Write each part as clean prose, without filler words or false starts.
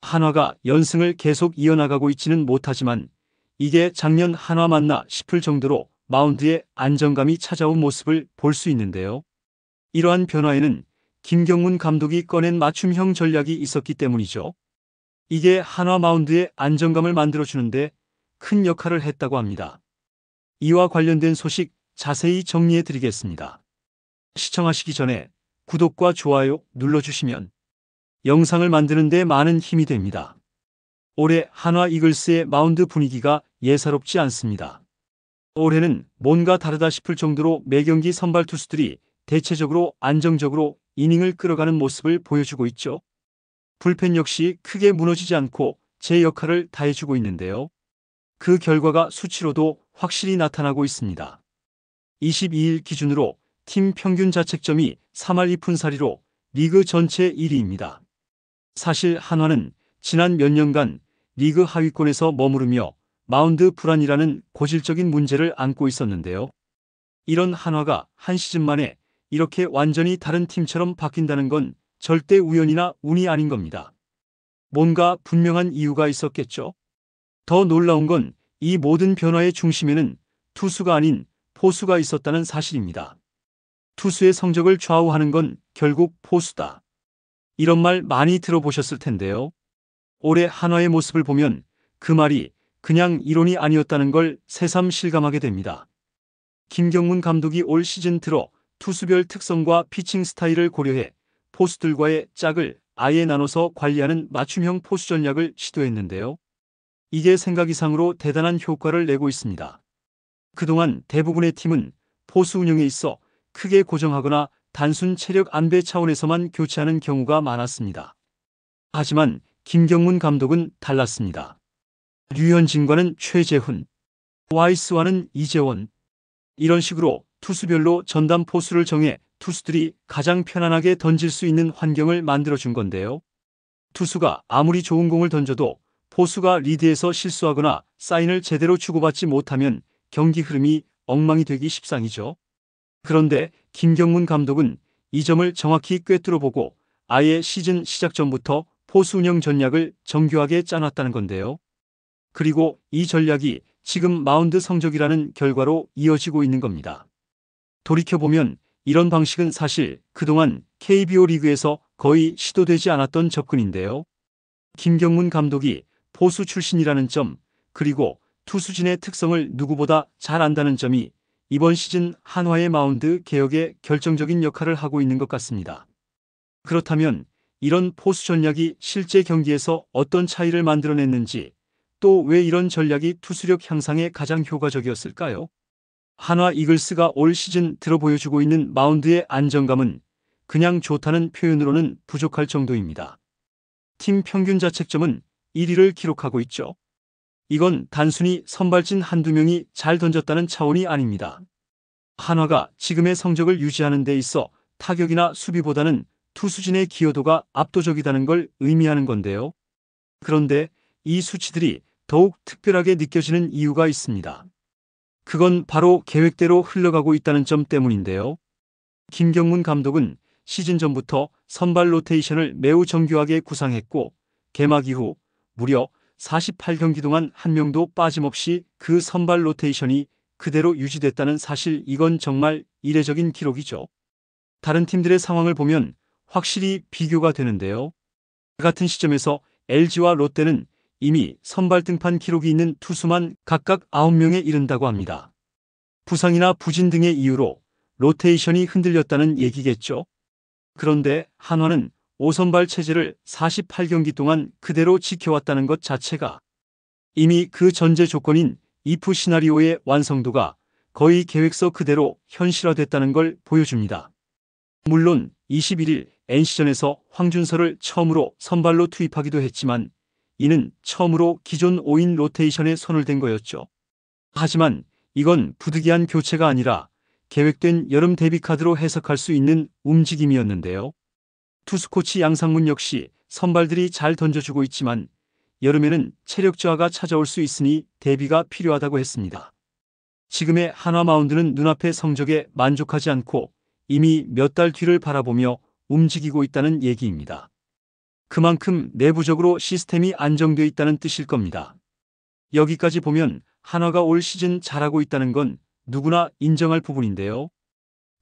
한화가 연승을 계속 이어나가고 있지는 못하지만 이게 작년 한화 맞나 싶을 정도로 마운드에 안정감이 찾아온 모습을 볼 수 있는데요. 이러한 변화에는 김경문 감독이 꺼낸 맞춤형 전략이 있었기 때문이죠. 이게 한화 마운드에 안정감을 만들어주는데 큰 역할을 했다고 합니다. 이와 관련된 소식 자세히 정리해 드리겠습니다. 시청하시기 전에 구독과 좋아요 눌러주시면 영상을 만드는 데 많은 힘이 됩니다. 올해 한화 이글스의 마운드 분위기가 예사롭지 않습니다. 올해는 뭔가 다르다 싶을 정도로 매경기 선발 투수들이 대체적으로 안정적으로 이닝을 끌어가는 모습을 보여주고 있죠. 불펜 역시 크게 무너지지 않고 제 역할을 다해주고 있는데요. 그 결과가 수치로도 확실히 나타나고 있습니다. 22일 기준으로 팀 평균 자책점이 3할 2푼 4리로 리그 전체 1위입니다. 사실 한화는 지난 몇 년간 리그 하위권에서 머무르며 마운드 불안이라는 고질적인 문제를 안고 있었는데요. 이런 한화가 한 시즌 만에 이렇게 완전히 다른 팀처럼 바뀐다는 건 절대 우연이나 운이 아닌 겁니다. 뭔가 분명한 이유가 있었겠죠. 더 놀라운 건 이 모든 변화의 중심에는 투수가 아닌 포수가 있었다는 사실입니다. 투수의 성적을 좌우하는 건 결국 포수다. 이런 말 많이 들어보셨을 텐데요. 올해 한화의 모습을 보면 그 말이 그냥 이론이 아니었다는 걸 새삼 실감하게 됩니다. 김경문 감독이 올 시즌 들어 투수별 특성과 피칭 스타일을 고려해 포수들과의 짝을 아예 나눠서 관리하는 맞춤형 포수 전략을 시도했는데요. 이게 생각 이상으로 대단한 효과를 내고 있습니다. 그동안 대부분의 팀은 포수 운영에 있어 크게 고정하거나 단순 체력 안배 차원에서만 교체하는 경우가 많았습니다. 하지만 김경문 감독은 달랐습니다. 류현진과는 최재훈, 와이스와는 이재원, 이런 식으로 투수별로 전담 포수를 정해 투수들이 가장 편안하게 던질 수 있는 환경을 만들어준 건데요. 투수가 아무리 좋은 공을 던져도 포수가 리드에서 실수하거나 사인을 제대로 주고받지 못하면 경기 흐름이 엉망이 되기 십상이죠. 그런데 김경문 감독은 이 점을 정확히 꿰뚫어보고 아예 시즌 시작 전부터 포수 운영 전략을 정교하게 짜놨다는 건데요. 그리고 이 전략이 지금 마운드 성적이라는 결과로 이어지고 있는 겁니다. 돌이켜보면 이런 방식은 사실 그동안 KBO 리그에서 거의 시도되지 않았던 접근인데요. 김경문 감독이 포수 출신이라는 점, 그리고 투수진의 특성을 누구보다 잘 안다는 점이 이번 시즌 한화의 마운드 개혁에 결정적인 역할을 하고 있는 것 같습니다. 그렇다면 이런 포수 전략이 실제 경기에서 어떤 차이를 만들어냈는지, 또 왜 이런 전략이 투수력 향상에 가장 효과적이었을까요? 한화 이글스가 올 시즌 들어 보여주고 있는 마운드의 안정감은 그냥 좋다는 표현으로는 부족할 정도입니다. 팀 평균 자책점은 1위를 기록하고 있죠. 이건 단순히 선발진 한두 명이 잘 던졌다는 차원이 아닙니다. 한화가 지금의 성적을 유지하는 데 있어 타격이나 수비보다는 투수진의 기여도가 압도적이다는 걸 의미하는 건데요. 그런데 이 수치들이 더욱 특별하게 느껴지는 이유가 있습니다. 그건 바로 계획대로 흘러가고 있다는 점 때문인데요. 김경문 감독은 시즌 전부터 선발 로테이션을 매우 정교하게 구상했고 개막 이후 무려 48경기 동안 한 명도 빠짐없이 그 선발 로테이션이 그대로 유지됐다는 사실, 이건 정말 이례적인 기록이죠. 다른 팀들의 상황을 보면 확실히 비교가 되는데요. 같은 시점에서 LG와 롯데는 이미 선발 등판 기록이 있는 투수만 각각 9명에 이른다고 합니다. 부상이나 부진 등의 이유로 로테이션이 흔들렸다는 얘기겠죠. 그런데 한화는 5선발 체제를 48경기 동안 그대로 지켜왔다는 것 자체가 이미 그 전제 조건인 if 시나리오의 완성도가 거의 계획서 그대로 현실화됐다는 걸 보여줍니다. 물론 21일 NC전에서 황준서를 처음으로 선발로 투입하기도 했지만 이는 처음으로 기존 5인 로테이션에 손을 댄 거였죠. 하지만 이건 부득이한 교체가 아니라 계획된 여름 데뷔 카드로 해석할 수 있는 움직임이었는데요. 투수코치 양상문 역시 선발들이 잘 던져주고 있지만 여름에는 체력 저하가 찾아올 수 있으니 대비가 필요하다고 했습니다. 지금의 한화 마운드는 눈앞의 성적에 만족하지 않고 이미 몇 달 뒤를 바라보며 움직이고 있다는 얘기입니다. 그만큼 내부적으로 시스템이 안정되어 있다는 뜻일 겁니다. 여기까지 보면 한화가 올 시즌 잘하고 있다는 건 누구나 인정할 부분인데요.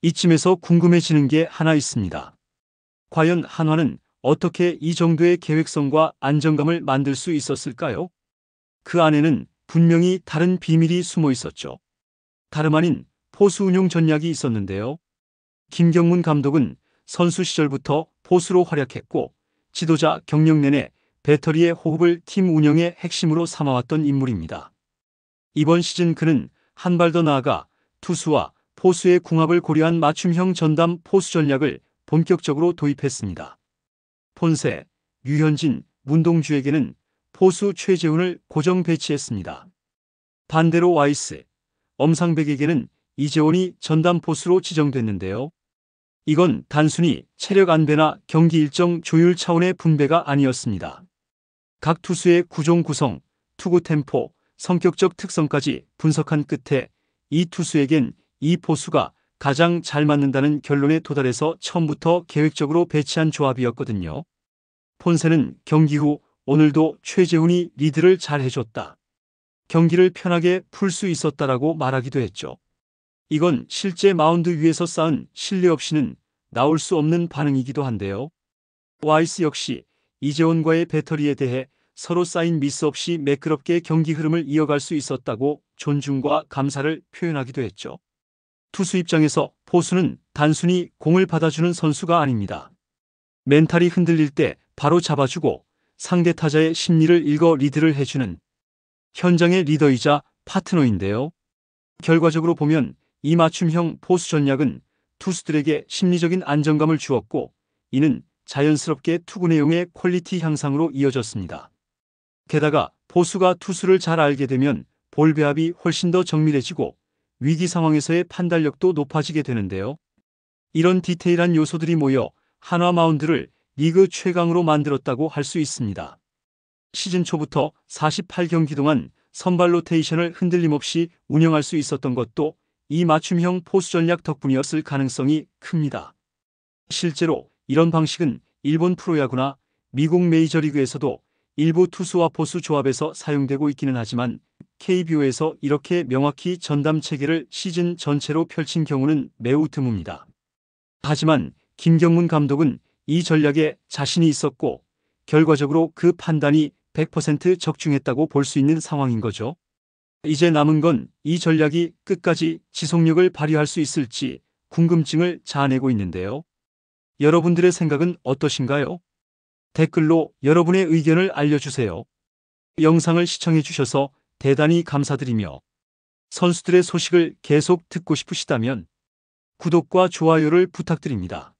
이쯤에서 궁금해지는 게 하나 있습니다. 과연 한화는 어떻게 이 정도의 계획성과 안정감을 만들 수 있었을까요? 그 안에는 분명히 다른 비밀이 숨어 있었죠. 다름 아닌 포수 운용 전략이 있었는데요. 김경문 감독은 선수 시절부터 포수로 활약했고 지도자 경력 내내 배터리의 호흡을 팀 운영의 핵심으로 삼아왔던 인물입니다. 이번 시즌 그는 한 발 더 나아가 투수와 포수의 궁합을 고려한 맞춤형 전담 포수 전략을 본격적으로 도입했습니다. 폰세, 류현진, 문동주에게는 포수 최재훈을 고정 배치했습니다. 반대로 와이스, 엄상백에게는 이재원이 전담 포수로 지정됐는데요. 이건 단순히 체력 안배나 경기 일정 조율 차원의 분배가 아니었습니다. 각 투수의 구종 구성, 투구 템포, 성격적 특성까지 분석한 끝에 이 투수에겐 이 포수가 가장 잘 맞는다는 결론에 도달해서 처음부터 계획적으로 배치한 조합이었거든요. 폰세는 경기 후 오늘도 최재훈이 리드를 잘 해줬다. 경기를 편하게 풀 수 있었다라고 말하기도 했죠. 이건 실제 마운드 위에서 쌓은 신뢰 없이는 나올 수 없는 반응이기도 한데요. 와이스 역시 이재원과의 배터리에 대해 서로 쌓인 미스 없이 매끄럽게 경기 흐름을 이어갈 수 있었다고 존중과 감사를 표현하기도 했죠. 투수 입장에서 포수는 단순히 공을 받아주는 선수가 아닙니다. 멘탈이 흔들릴 때 바로 잡아주고 상대 타자의 심리를 읽어 리드를 해주는 현장의 리더이자 파트너인데요. 결과적으로 보면 이 맞춤형 포수 전략은 투수들에게 심리적인 안정감을 주었고 이는 자연스럽게 투구 내용의 퀄리티 향상으로 이어졌습니다. 게다가 포수가 투수를 잘 알게 되면 볼 배합이 훨씬 더 정밀해지고 위기 상황에서의 판단력도 높아지게 되는데요. 이런 디테일한 요소들이 모여 한화 마운드를 리그 최강으로 만들었다고 할 수 있습니다. 시즌 초부터 48경기 동안 선발 로테이션을 흔들림 없이 운영할 수 있었던 것도 이 맞춤형 포수 전략 덕분이었을 가능성이 큽니다. 실제로 이런 방식은 일본 프로야구나 미국 메이저리그에서도 일부 투수와 포수 조합에서 사용되고 있기는 하지만 KBO에서 이렇게 명확히 전담 체계를 시즌 전체로 펼친 경우는 매우 드뭅니다. 하지만 김경문 감독은 이 전략에 자신이 있었고 결과적으로 그 판단이 100% 적중했다고 볼 수 있는 상황인 거죠. 이제 남은 건 이 전략이 끝까지 지속력을 발휘할 수 있을지 궁금증을 자아내고 있는데요. 여러분들의 생각은 어떠신가요? 댓글로 여러분의 의견을 알려주세요. 영상을 시청해주셔서 대단히 감사드리며 선수들의 소식을 계속 듣고 싶으시다면 구독과 좋아요를 부탁드립니다.